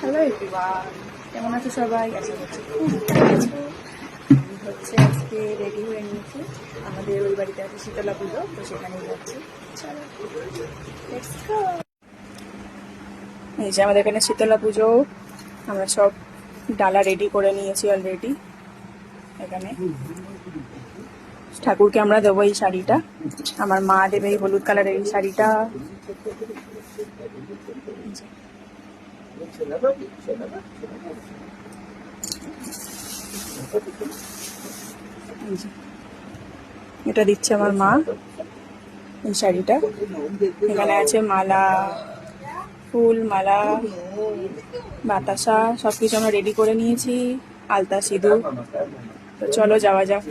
Hello everyone, কেমন আছো সবাই? আশা করছি খুব ভালো আছো। আমি হচ্ছে আজকে রেডি হয়ে নিয়েছি, আমাদের ওই বাড়িতে আছে শীতলা পুজো, তো সেখানেই যাচ্ছি। চলো লেটস গো। এই যে আমাদের এখানে শীতলা পুজো, আমরা সব ডালা রেডি করে নিয়েছি অলরেডি। এখানে ঠাকুরকে আমরা দেবো এই শাড়িটা, আমার মা দেবে এই হলুদ কালারের এই শাড়িটা। এটা দিচ্ছে আমার মা এই শাড়িটা। এখানে আছে মালা, ফুল মালা, বাতাসা, সবকিছু আমরা রেডি করে নিয়েছি, আলতা সিঁদুর। তো চলো যাওয়া যাক।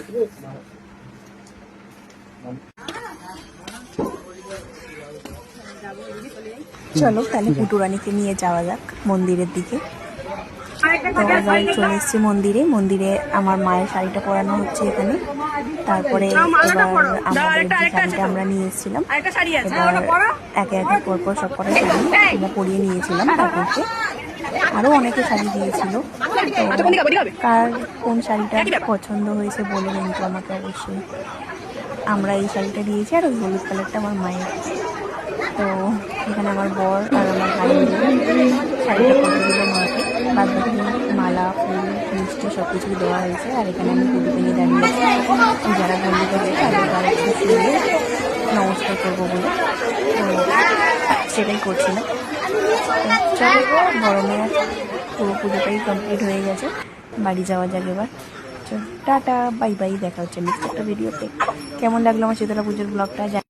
চলো তাহলে পুটুরানিকে নিয়ে যাওয়া যাক মন্দিরের দিকে। এবার চলে এসেছি মন্দিরে আমার মায়ের শাড়িটা পরানো হচ্ছে এখানে। তারপরে এবার আমাদের যে শাড়িটা আমরা নিয়ে এসেছিলাম, এবার একে একে পরপর সব কটা শাড়ি আমরা পরিয়ে নিয়েছিলাম ঠাকুরকে। আরও অনেকে শাড়ি দিয়েছিল, তো কার কোন শাড়িটা পছন্দ হয়েছে বলে কিন্তু আমাকে অবশ্যই। আমরা এই শাড়িটা দিয়েছি, আর ওই হলুদ কালারটা আমার মায়ের। তো এখানে আমার বর আর আমার ভাই মিলে শাড়িটা পরে দিল মাকে। বাদ বাকি মালা, ফুল, মিষ্টি সব কিছুই দেওয়া হয়েছে। আর এখানে আমি পুজোকে নিয়ে দাঁড়িয়েছি, যারা বন্ধু করবে তাদের তারা একটু শুনে নমস্কার করবো বলে, তো সেটাই করছিলাম। চলো, গরমে পুরো পুজোটাই কমপ্লিট হয়ে গেছে, বাড়ি যাওয়া যাক এবার। চল টাটা, বাই বাই, দেখা হচ্ছে নেক্সট একটা ভিডিওতে। কেমন লাগলো আমার শীতলা পুজোর ব্লগটা?